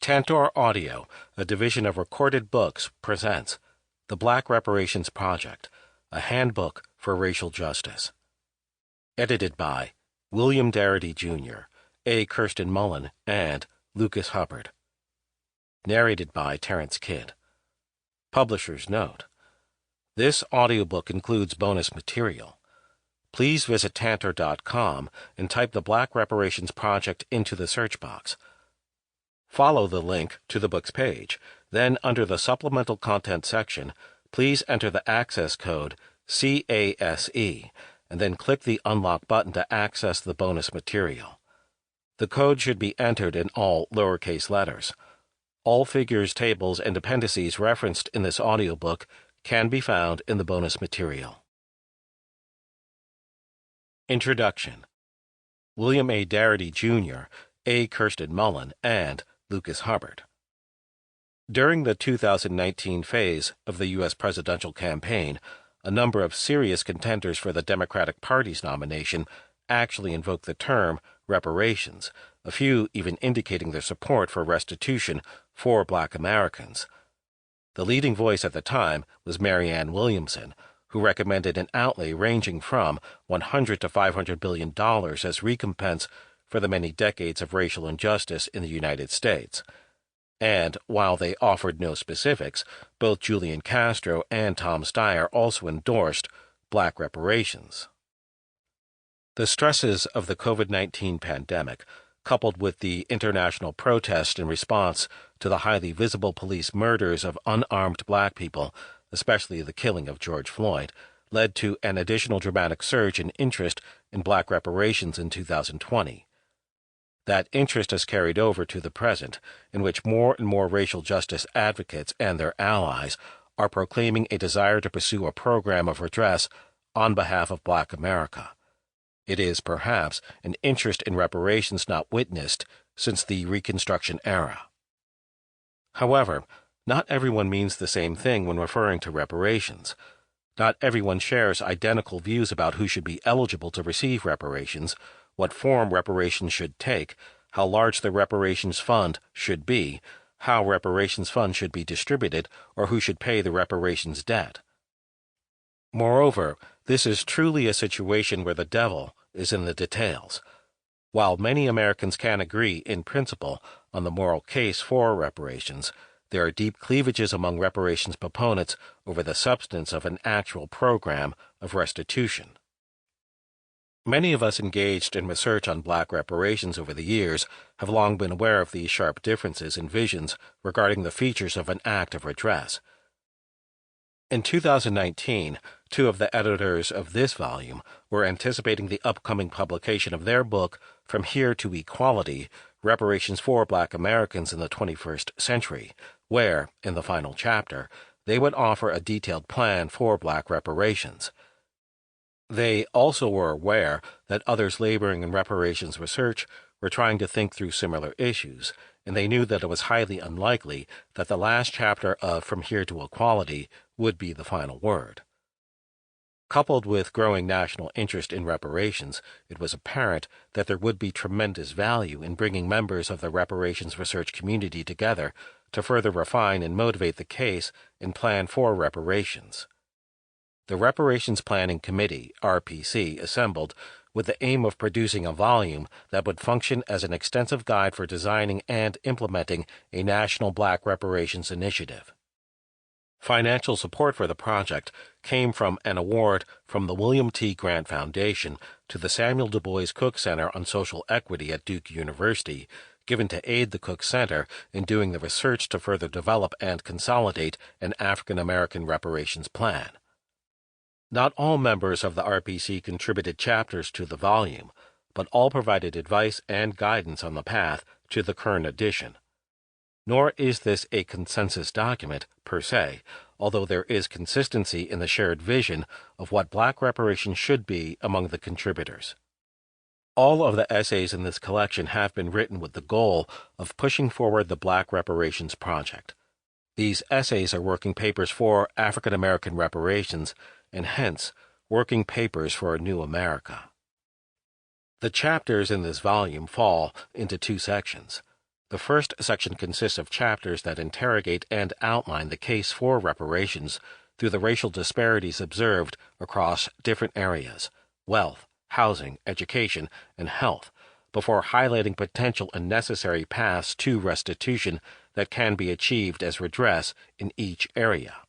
Tantor Audio, a division of Recorded Books, presents The Black Reparations Project, a Handbook for Racial Justice. Edited by William Darity, Jr., A. Kirsten Mullen, and Lucas Hubbard. Narrated by Terrence Kidd. Publisher's note: this audiobook includes bonus material. Please visit Tantor.com and type the Black Reparations Project into the search box. Follow the link to the book's page. Then, under the Supplemental Content section, please enter the access code CASE, and then click the Unlock button to access the bonus material. The code should be entered in all lowercase letters. All figures, tables, and appendices referenced in this audiobook can be found in the bonus material. Introduction. William A. Darity, Jr., A. Kirsten Mullen, and Lucas Hubbard. During the 2019 phase of the U.S. presidential campaign, a number of serious contenders for the Democratic Party's nomination actually invoked the term reparations, a few even indicating their support for restitution for Black Americans. The leading voice at the time was Marianne Williamson, who recommended an outlay ranging from $100 to $500 billion as recompense for the many decades of racial injustice in the United States. And while they offered no specifics, both Julian Castro and Tom Steyer also endorsed Black reparations. The stresses of the COVID-19 pandemic, coupled with the international protest in response to the highly visible police murders of unarmed Black people, especially the killing of George Floyd, led to an additional dramatic surge in interest in Black reparations in 2020. That interest has carried over to the present, in which more and more racial justice advocates and their allies are proclaiming a desire to pursue a program of redress on behalf of Black America. It is, perhaps, an interest in reparations not witnessed since the Reconstruction Era. However, not everyone means the same thing when referring to reparations. Not everyone shares identical views about who should be eligible to receive reparations, what form reparations should take, how large the reparations fund should be, how reparations funds should be distributed, or who should pay the reparations debt. Moreover, this is truly a situation where the devil is in the details. While many Americans can agree, in principle, on the moral case for reparations, there are deep cleavages among reparations proponents over the substance of an actual program of restitution. Many of us engaged in research on Black reparations over the years have long been aware of these sharp differences in visions regarding the features of an act of redress. In 2019, two of the editors of this volume were anticipating the upcoming publication of their book, From Here to Equality: Reparations for Black Americans in the 21st Century, where, in the final chapter, they would offer a detailed plan for Black reparations. They also were aware that others laboring in reparations research were trying to think through similar issues, and they knew that it was highly unlikely that the last chapter of From Here to Equality would be the final word. Coupled with growing national interest in reparations, it was apparent that there would be tremendous value in bringing members of the reparations research community together to further refine and motivate the case and plan for reparations. The Reparations Planning Committee, RPC, assembled with the aim of producing a volume that would function as an extensive guide for designing and implementing a national Black reparations initiative. Financial support for the project came from an award from the William T. Grant Foundation to the Samuel Du Bois Cook Center on Social Equity at Duke University, given to aid the Cook Center in doing the research to further develop and consolidate an African American reparations plan. Not all members of the RPC contributed chapters to the volume, but all provided advice and guidance on the path to the current edition. Nor is this a consensus document, per se, although there is consistency in the shared vision of what Black reparations should be among the contributors. All of the essays in this collection have been written with the goal of pushing forward the Black Reparations Project. These essays are working papers for African American reparations, and hence working papers for a new America. The chapters in this volume fall into two sections. The first section consists of chapters that interrogate and outline the case for reparations through the racial disparities observed across different areas: wealth, housing, education, and health, before highlighting potential and necessary paths to restitution that can be achieved as redress in each area.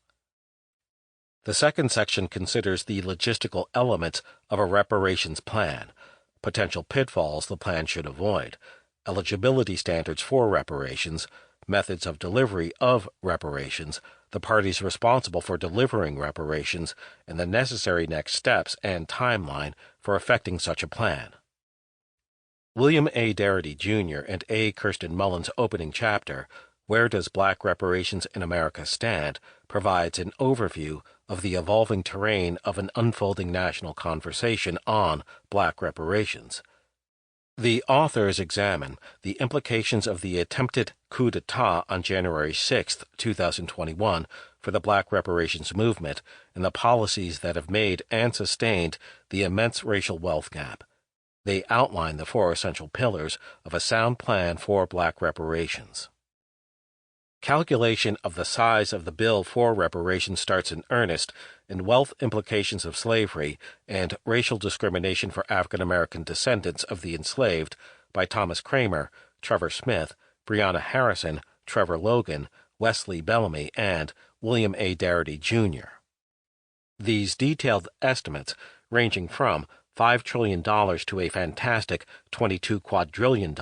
The second section considers the logistical elements of a reparations plan, potential pitfalls the plan should avoid, eligibility standards for reparations, methods of delivery of reparations, the parties responsible for delivering reparations, and the necessary next steps and timeline for effecting such a plan. William A. Darity, Jr. and A. Kirsten Mullen's opening chapter, Where Does Black Reparations in America Stand?, provides an overview of the evolving terrain of an unfolding national conversation on black reparations. The authors examine the implications of the attempted coup d'etat on January 6, 2021, for the black reparations movement and the policies that have made and sustained the immense racial wealth gap. They outline the four essential pillars of a sound plan for black reparations. Calculation of the size of the bill for reparations starts in earnest in Wealth Implications of Slavery and Racial Discrimination for African American Descendants of the Enslaved by Thomas Kramer, Trevor Smith, Brianna Harrison, Trevor Logan, Wesley Bellamy, and William A. Darity, Jr. These detailed estimates, ranging from $5 trillion to a fantastic $22 quadrillion,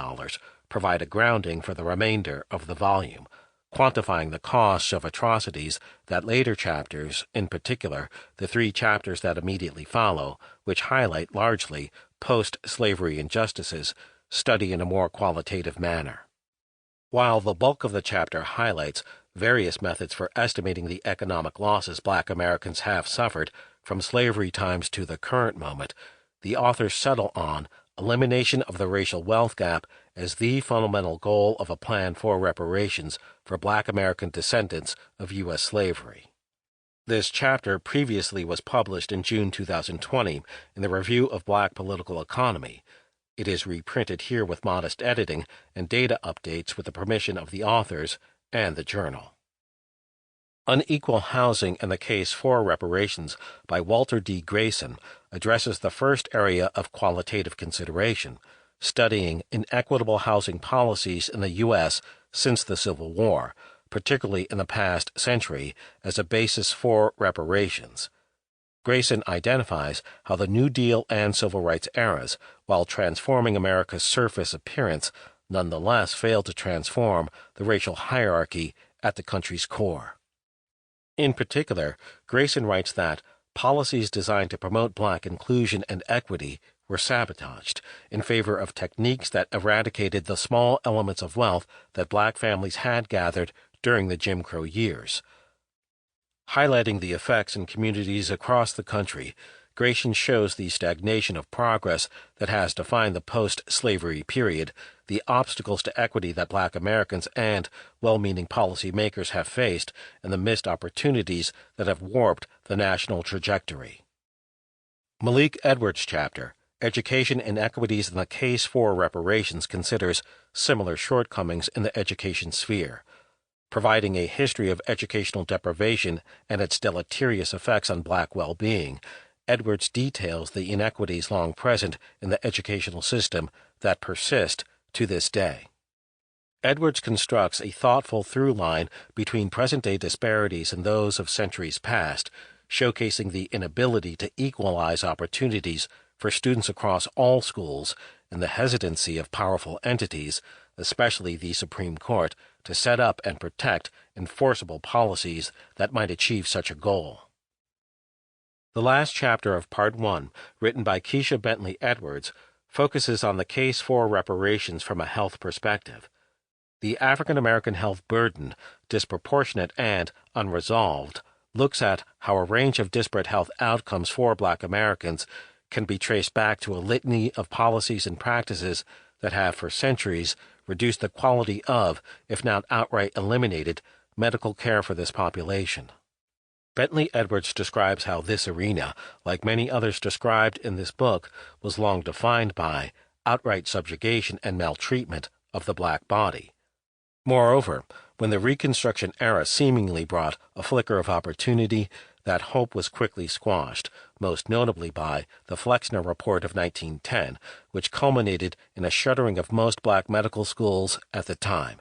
provide a grounding for the remainder of the volume, quantifying the costs of atrocities that later chapters, in particular the three chapters that immediately follow, which highlight largely post-slavery injustices, study in a more qualitative manner. While the bulk of the chapter highlights various methods for estimating the economic losses black Americans have suffered from slavery times to the current moment, the authors settle on elimination of the racial wealth gap as the fundamental goal of a plan for reparations for black American descendants of U.S. slavery. This chapter previously was published in June 2020 in the Review of Black Political Economy. It is reprinted here with modest editing and data updates with the permission of the authors and the journal. Unequal Housing and the Case for Reparations by Walter D. Grayson addresses the first area of qualitative consideration, studying inequitable housing policies in the U.S. since the Civil War, particularly in the past century, as a basis for reparations. Grayson identifies how the New Deal and Civil Rights eras, while transforming America's surface appearance, nonetheless failed to transform the racial hierarchy at the country's core. In particular, Grayson writes that policies designed to promote black inclusion and equity were sabotaged in favor of techniques that eradicated the small elements of wealth that black families had gathered during the Jim Crow years. Highlighting the effects in communities across the country, Grayson shows the stagnation of progress that has defined the post-slavery period, the obstacles to equity that black Americans and well-meaning policymakers have faced, and the missed opportunities that have warped the national trajectory. Malik Edwards' chapter, Education Inequities and the Case for Reparations, considers similar shortcomings in the education sphere. Providing a history of educational deprivation and its deleterious effects on black well-being, Edwards details the inequities long present in the educational system that persist to this day. Edwards constructs a thoughtful through line between present-day disparities and those of centuries past, showcasing the inability to equalize opportunities for students across all schools and the hesitancy of powerful entities, especially the Supreme Court, to set up and protect enforceable policies that might achieve such a goal. The last chapter of Part 1, written by Keisha Bentley Edwards, focuses on the case for reparations from a health perspective. The African American health burden, disproportionate and unresolved, looks at how a range of disparate health outcomes for black Americans can be traced back to a litany of policies and practices that have for centuries reduced the quality of, if not outright eliminated, medical care for this population. Bentley Edwards describes how this arena, like many others described in this book, was long defined by outright subjugation and maltreatment of the black body. Moreover, when the Reconstruction Era seemingly brought a flicker of opportunity, that hope was quickly squashed, most notably by the Flexner Report of 1910, which culminated in a shuttering of most black medical schools at the time.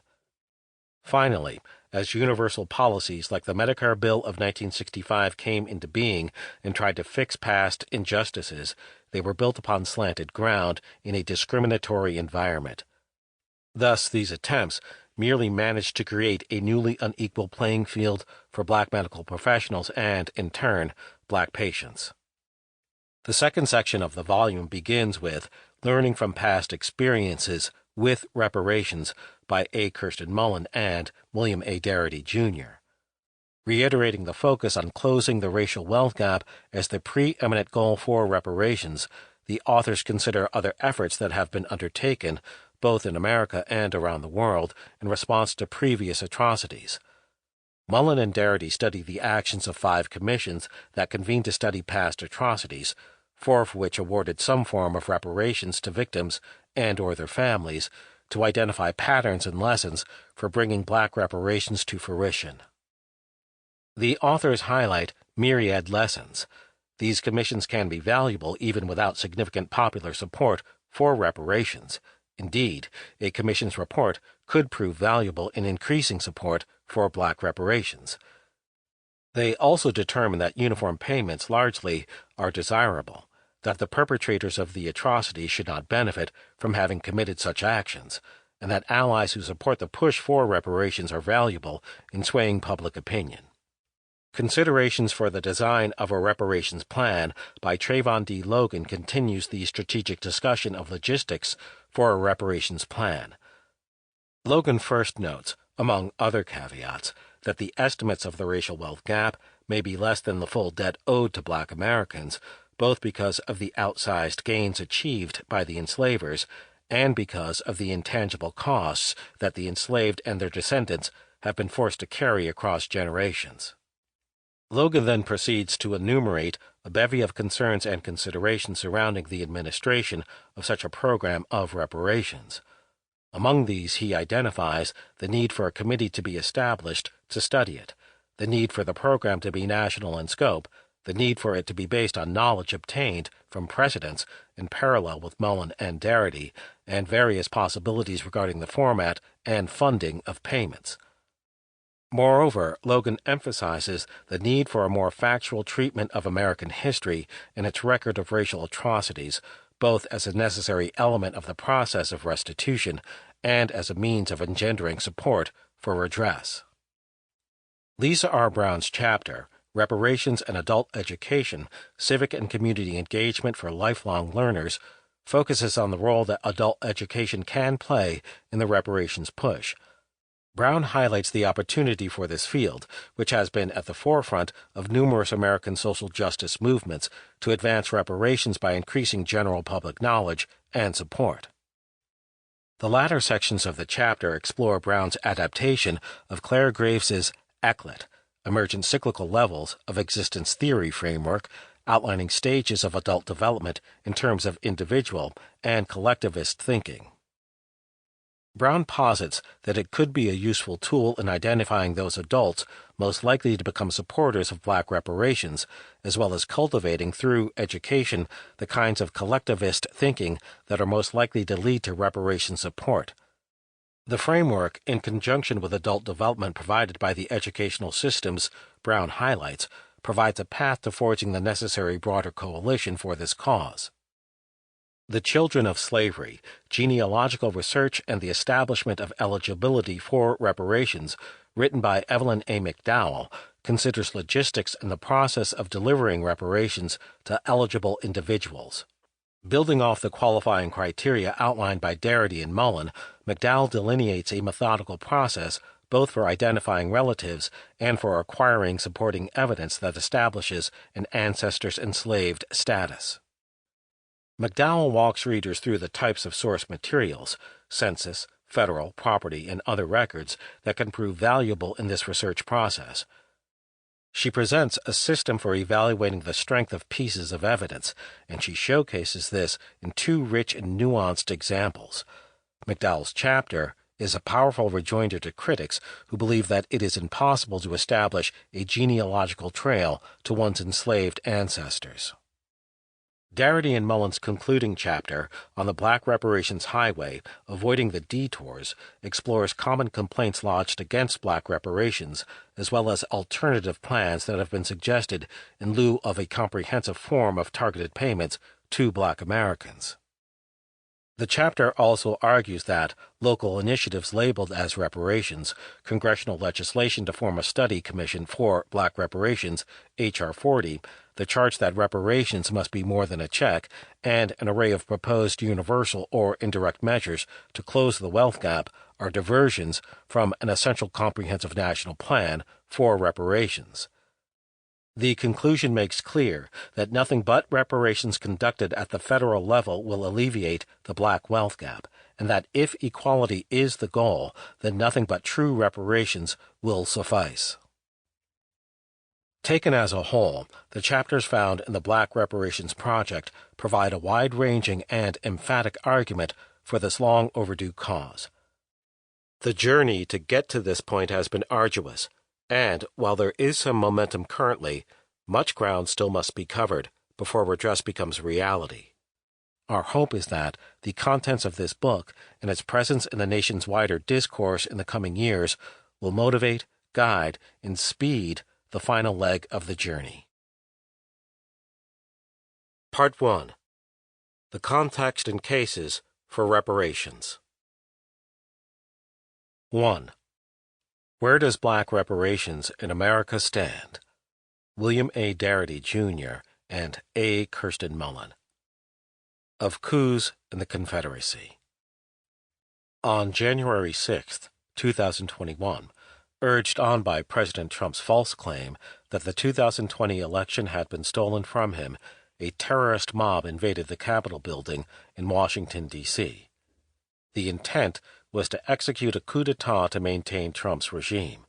Finally, as universal policies like the Medicare Bill of 1965 came into being and tried to fix past injustices, they were built upon slanted ground in a discriminatory environment. Thus, these attempts merely managed to create a newly unequal playing field for black medical professionals and, in turn, black patients. The second section of the volume begins with Learning from Past Experiences with Reparations by A. Kirsten Mullen and William A. Darity, Jr. Reiterating the focus on closing the racial wealth gap as the preeminent goal for reparations, the authors consider other efforts that have been undertaken, both in America and around the world, in response to previous atrocities. Mullen and Darity study the actions of 5 commissions that convened to study past atrocities, 4 of which awarded some form of reparations to victims and/or their families, to identify patterns and lessons for bringing black reparations to fruition. The authors highlight myriad lessons. These commissions can be valuable even without significant popular support for reparations. Indeed, a commission's report could prove valuable in increasing support for black reparations. They also determine that uniform payments largely are desirable, that the perpetrators of the atrocity should not benefit from having committed such actions, and that allies who support the push for reparations are valuable in swaying public opinion. Considerations for the Design of a Reparations Plan by Trayvon D. Logan continues the strategic discussion of logistics for a reparations plan. Logan first notes, among other caveats, that the estimates of the racial wealth gap may be less than the full debt owed to black Americans, both because of the outsized gains achieved by the enslavers and because of the intangible costs that the enslaved and their descendants have been forced to carry across generations. Logan then proceeds to enumerate a bevy of concerns and considerations surrounding the administration of such a program of reparations. Among these, he identifies the need for a committee to be established to study it, the need for the program to be national in scope, the need for it to be based on knowledge obtained from precedents in parallel with Mullen and Darity, and various possibilities regarding the format and funding of payments. Moreover, Logan emphasizes the need for a more factual treatment of American history and its record of racial atrocities, both as a necessary element of the process of restitution and as a means of engendering support for redress. Lisa R. Brown's chapter, Reparations and Adult Education, Civic and Community Engagement for Lifelong Learners, focuses on the role that adult education can play in the reparations push. Brown highlights the opportunity for this field, which has been at the forefront of numerous American social justice movements, to advance reparations by increasing general public knowledge and support. The latter sections of the chapter explore Brown's adaptation of Clare Graves's ECLET, Emergent Cyclical Levels of Existence Theory framework, outlining stages of adult development in terms of individual and collectivist thinking. Brown posits that it could be a useful tool in identifying those adults most likely to become supporters of black reparations, as well as cultivating through education the kinds of collectivist thinking that are most likely to lead to reparation support. The framework, in conjunction with adult development provided by the educational systems Brown highlights, provides a path to forging the necessary broader coalition for this cause. The Children of Slavery, Genealogical Research and the Establishment of Eligibility for Reparations, written by Evelyn A. McDowell, considers logistics and the process of delivering reparations to eligible individuals. Building off the qualifying criteria outlined by Darity and Mullen, McDowell delineates a methodical process both for identifying relatives and for acquiring supporting evidence that establishes an ancestor's enslaved status. McDowell walks readers through the types of source materials, census, federal, property, and other records that can prove valuable in this research process. She presents a system for evaluating the strength of pieces of evidence, and she showcases this in 2 rich and nuanced examples. McDowell's chapter, is a powerful rejoinder to critics who believe that it is impossible to establish a genealogical trail to one's enslaved ancestors. Darity and Mullen's concluding chapter on the Black Reparations Highway, Avoiding the Detours, explores common complaints lodged against Black reparations, as well as alternative plans that have been suggested in lieu of a comprehensive form of targeted payments to Black Americans. The chapter also argues that local initiatives labeled as reparations, congressional legislation to form a study commission for Black reparations, H.R. 40, the charge that reparations must be more than a check, and an array of proposed universal or indirect measures to close the wealth gap are diversions from an essential comprehensive national plan for reparations. The conclusion makes clear that nothing but reparations conducted at the federal level will alleviate the Black wealth gap, and that if equality is the goal, then nothing but true reparations will suffice. Taken as a whole, the chapters found in the Black Reparations Project provide a wide-ranging and emphatic argument for this long-overdue cause. The journey to get to this point has been arduous, and while there is some momentum currently, much ground still must be covered before redress becomes reality. Our hope is that the contents of this book and its presence in the nation's wider discourse in the coming years will motivate, guide, and speed the final leg of the journey. Part 1. The Context and Cases for Reparations. 1. Where does Black reparations in America stand? William A. Darity, Jr. and A. Kirsten Mullen. Of Coups in the Confederacy. On January 6, 2021, urged on by President Trump's false claim that the 2020 election had been stolen from him, a terrorist mob invaded the Capitol building in Washington, D.C. The intent was to execute a coup d'etat to maintain Trump's regime.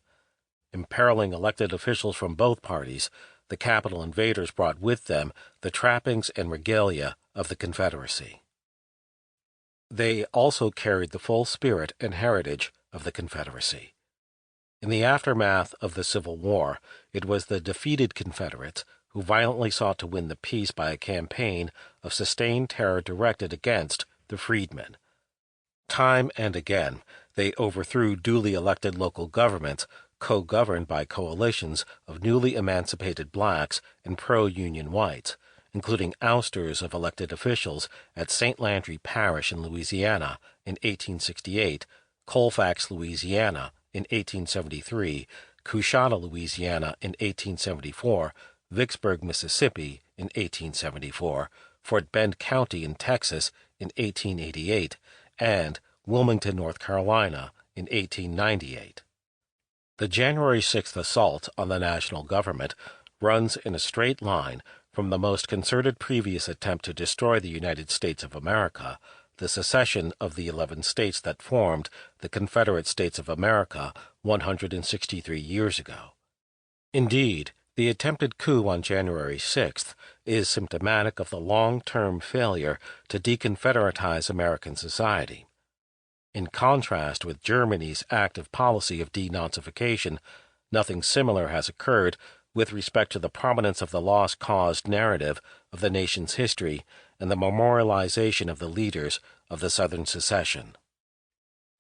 Imperiling elected officials from both parties, the Capitol invaders brought with them the trappings and regalia of the Confederacy. They also carried the full spirit and heritage of the Confederacy. In the aftermath of the Civil War, it was the defeated Confederates who violently sought to win the peace by a campaign of sustained terror directed against the freedmen. Time and again, they overthrew duly elected local governments co-governed by coalitions of newly emancipated blacks and pro-union whites, including ousters of elected officials at St. Landry Parish in Louisiana in 1868, Colfax, Louisiana in 1873, Coushatta, Louisiana in 1874, Vicksburg, Mississippi in 1874, Fort Bend County in Texas in 1888, and Wilmington, North Carolina in 1898. The January 6th assault on the national government runs in a straight line from the most concerted previous attempt to destroy the United States of America, the secession of the 11 states that formed the Confederate States of America 163 years ago. Indeed, the attempted coup on January 6th is symptomatic of the long-term failure to deconfederatize American society. In contrast with Germany's active policy of denazification, nothing similar has occurred with respect to the prominence of the lost-cause narrative of the nation's history and the memorialization of the leaders of the Southern secession.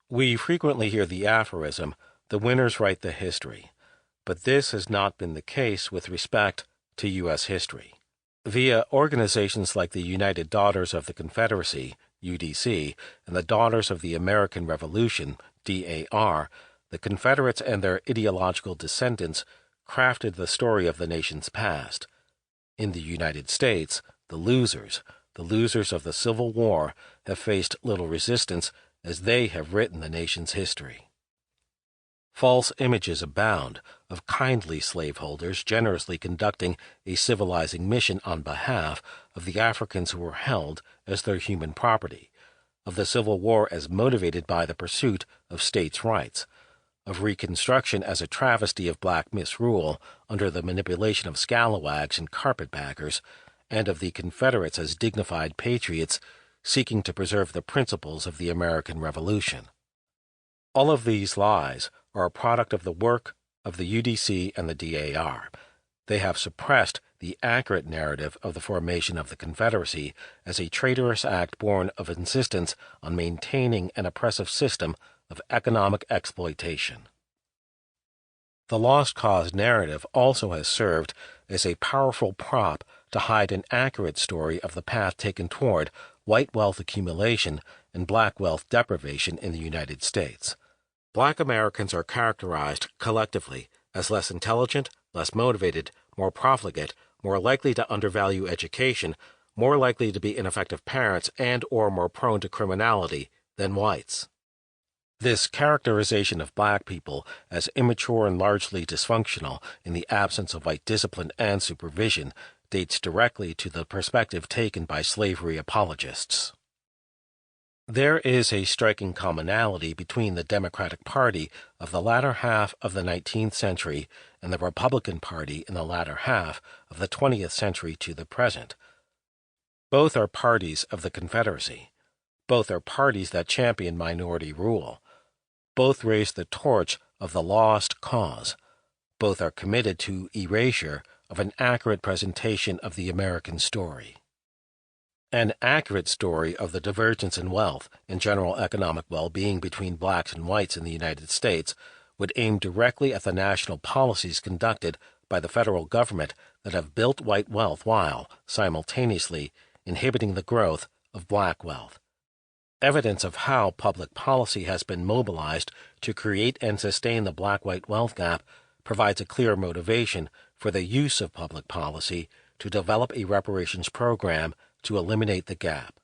We frequently hear the aphorism, "The winners write the history," but this has not been the case with respect to U.S. history. Via organizations like the United Daughters of the Confederacy, UDC, and the Daughters of the American Revolution, DAR, the Confederates and their ideological descendants crafted the story of the nation's past. In the United States, the losers of the Civil War, have faced little resistance as they have written the nation's history. False images abound of kindly slaveholders generously conducting a civilizing mission on behalf of the Africans who were held as their human property, of the Civil War as motivated by the pursuit of states' rights, of Reconstruction as a travesty of black misrule under the manipulation of scalawags and carpetbaggers, and of the Confederates as dignified patriots seeking to preserve the principles of the American Revolution. All of these lies are a product of the work of the UDC and the DAR. They have suppressed the accurate narrative of the formation of the Confederacy as a traitorous act born of insistence on maintaining an oppressive system of economic exploitation. The lost cause narrative also has served as a powerful prop to hide an accurate story of the path taken toward white wealth accumulation and black wealth deprivation in the United States. Black Americans are characterized collectively as less intelligent, less motivated, more profligate, more likely to undervalue education, more likely to be ineffective parents, and or more prone to criminality than whites. This characterization of black people as immature and largely dysfunctional in the absence of white discipline and supervision dates directly to the perspective taken by slavery apologists. There is a striking commonality between the Democratic Party of the latter half of the 19th century and the Republican Party in the latter half of the 20th century to the present. Both are parties of the Confederacy. Both are parties that champion minority rule. Both raise the torch of the lost cause. Both are committed to erasure of an accurate presentation of the American story. An accurate story of the divergence in wealth and general economic well-being between blacks and whites in the United States would aim directly at the national policies conducted by the federal government that have built white wealth while, simultaneously, inhibiting the growth of black wealth. Evidence of how public policy has been mobilized to create and sustain the black-white wealth gap provides a clear motivation for the use of public policy to develop a reparations program to eliminate the gap.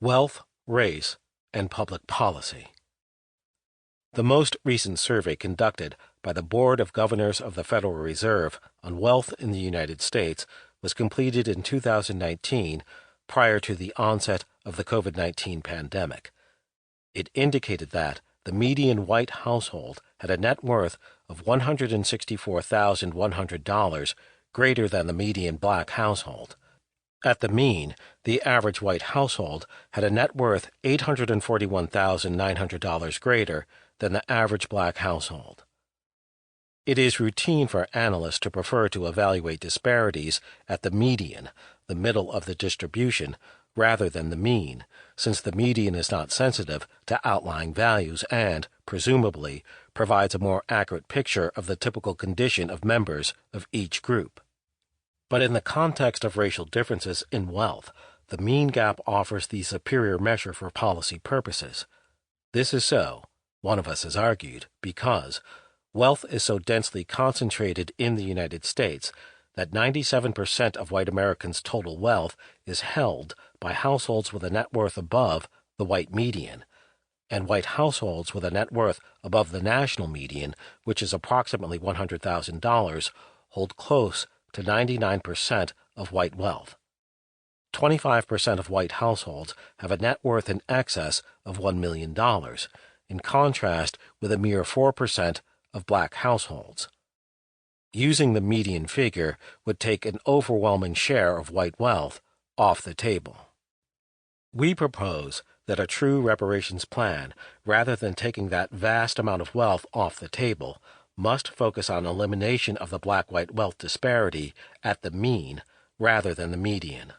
Wealth, race, and public policy. The most recent survey conducted by the Board of Governors of the Federal Reserve on wealth in the United States was completed in 2019 prior to the onset of the COVID-19 pandemic. It indicated that the median white household had a net worth of $164,100 greater than the median black household. At the mean, the average white household had a net worth $841,900 greater than the average black household. It is routine for analysts to prefer to evaluate disparities at the median, the middle of the distribution, rather than the mean, since the median is not sensitive to outlying values and, presumably, provides a more accurate picture of the typical condition of members of each group. But in the context of racial differences in wealth, the mean gap offers the superior measure for policy purposes. This is so, one of us has argued, because wealth is so densely concentrated in the United States that 97% of white Americans' total wealth is held by households with a net worth above the white median, and white households with a net worth above the national median, which is approximately $100,000, hold close to 99% of white wealth. 25% of white households have a net worth in excess of $1 million, in contrast with a mere 4% of black households. Using the median figure would take an overwhelming share of white wealth off the table. We propose that a true reparations plan, rather than taking that vast amount of wealth off the table, must focus on elimination of the black-white wealth disparity at the mean rather than the median.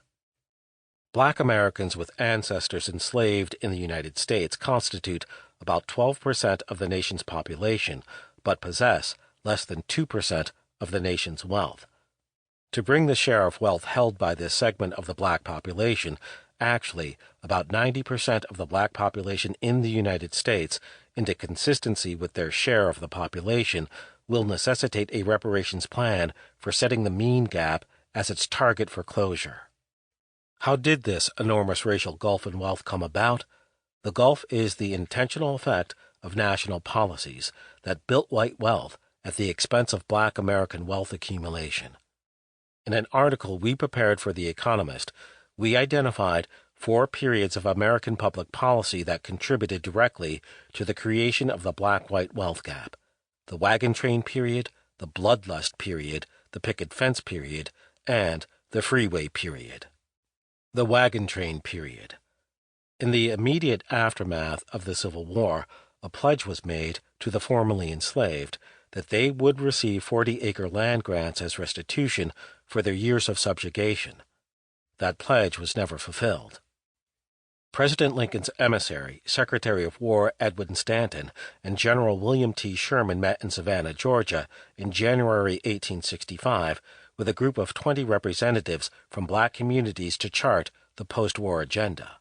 Black Americans with ancestors enslaved in the United States constitute about 12% of the nation's population, but possess less than 2% of the nation's wealth. To bring the share of wealth held by this segment of the black population, actually about 90% of the black population in the United States, into consistency with their share of the population, will necessitate a reparations plan for setting the mean gap as its target for closure. How did this enormous racial gulf in wealth come about? The gulf is the intentional effect of national policies that built white wealth at the expense of black American wealth accumulation. In an article we prepared for The Economist, we identified 4 periods of American public policy that contributed directly to the creation of the black-white wealth gap: the wagon train period, the bloodlust period, the picket fence period, and the freeway period. The wagon train period. In the immediate aftermath of the Civil War, a pledge was made to the formerly enslaved that they would receive 40-acre land grants as restitution for their years of subjugation. That pledge was never fulfilled. President Lincoln's emissary, Secretary of War Edwin Stanton, and General William T. Sherman met in Savannah, Georgia, in January 1865 with a group of 20 representatives from black communities to chart the post-war agenda.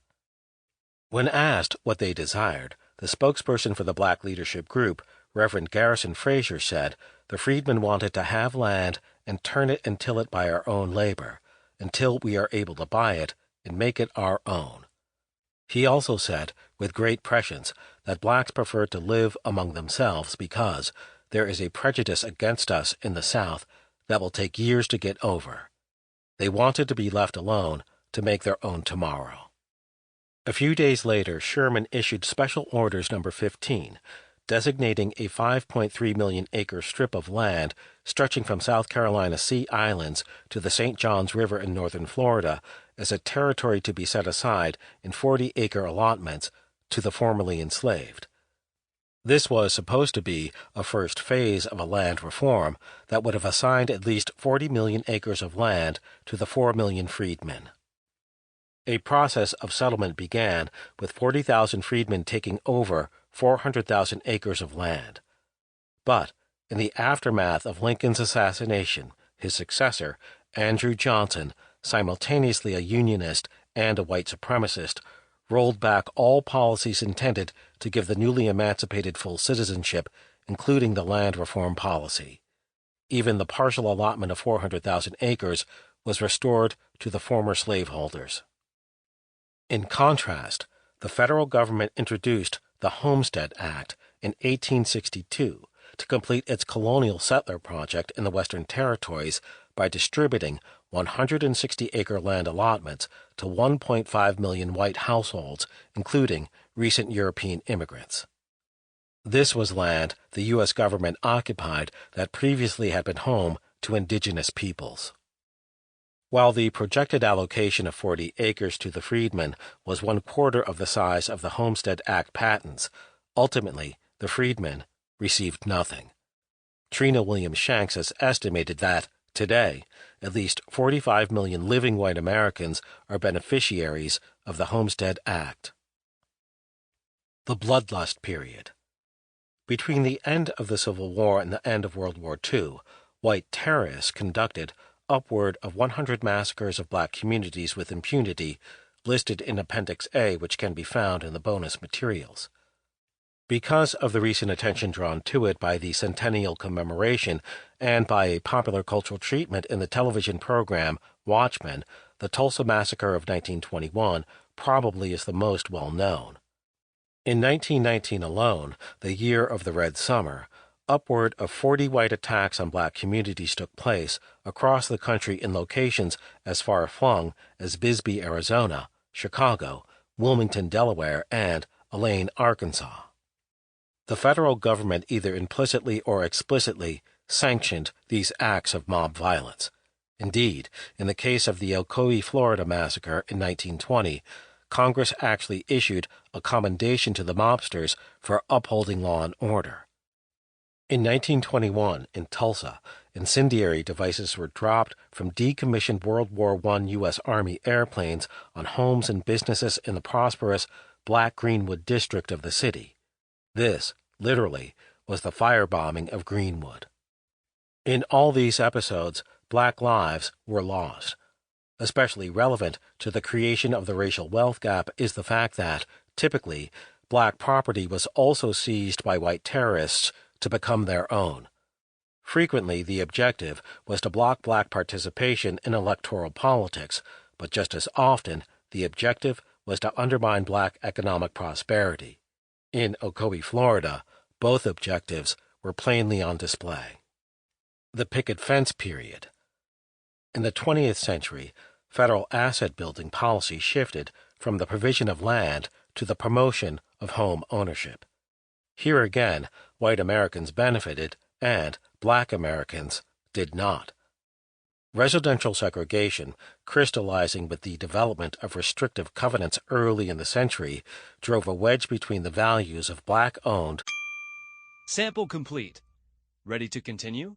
When asked what they desired, the spokesperson for the black leadership group, Reverend Garrison Frazier, said the freedmen wanted to have land and turn it and till it by our own labor, until we are able to buy it and make it our own. He also said, with great prescience, that blacks prefer to live among themselves because there is a prejudice against us in the South that will take years to get over. They wanted to be left alone to make their own tomorrow. A few days later, Sherman issued Special Orders No. 15, designating a 5.3 million acre strip of land stretching from South Carolina Sea Islands to the St. Johns River in northern Florida as a territory to be set aside in 40-acre allotments to the formerly enslaved. This was supposed to be a first phase of a land reform that would have assigned at least 40 million acres of land to the 4 million freedmen. A process of settlement began with 40,000 freedmen taking over 400,000 acres of land. But in the aftermath of Lincoln's assassination, his successor, Andrew Johnson, simultaneously a Unionist and a white supremacist, rolled back all policies intended to give the newly emancipated full citizenship, including the land reform policy. Even the partial allotment of 400,000 acres was restored to the former slaveholders. In contrast, the federal government introduced the Homestead Act in 1862 to complete its colonial settler project in the Western Territories by distributing 160-acre land allotments to 1.5 million white households, including recent European immigrants. This was land the U.S. government occupied that previously had been home to indigenous peoples. While the projected allocation of 40 acres to the freedmen was 1/4 of the size of the Homestead Act patents, ultimately the freedmen received nothing. Trina Williams Shanks has estimated that, today, at least 45 million living white Americans are beneficiaries of the Homestead Act. The Bloodlust Period. Between the end of the Civil War and the end of World War II, white terrorists conducted upward of 100 massacres of black communities with impunity, listed in Appendix A, which can be found in the bonus materials. Because of the recent attention drawn to it by the centennial commemoration and by a popular cultural treatment in the television program Watchmen, the Tulsa Massacre of 1921 probably is the most well-known. In 1919 alone, the year of the Red Summer, upward of 40 white attacks on black communities took place across the country in locations as far-flung as Bisbee, Arizona, Chicago, Wilmington, Delaware, and Elaine, Arkansas. The federal government either implicitly or explicitly sanctioned these acts of mob violence. Indeed, in the case of the Ocoee, Florida massacre in 1920, Congress actually issued a commendation to the mobsters for upholding law and order. In 1921, in Tulsa, incendiary devices were dropped from decommissioned World War I U.S. Army airplanes on homes and businesses in the prosperous Black Greenwood district of the city. This, literally, was the firebombing of Greenwood. In all these episodes, black lives were lost. Especially relevant to the creation of the racial wealth gap is the fact that, typically, black property was also seized by white terrorists to become their own. Frequently, the objective was to block black participation in electoral politics, but just as often, the objective was to undermine black economic prosperity. In Ocoee, Florida, both objectives were plainly on display. The Picket Fence Period. In the 20th century, federal asset-building policy shifted from the provision of land to the promotion of home ownership. Here again, white Americans benefited and black Americans did not. Residential segregation, crystallizing with the development of restrictive covenants early in the century, drove a wedge between the values of black-owned. Sample complete. Ready to continue?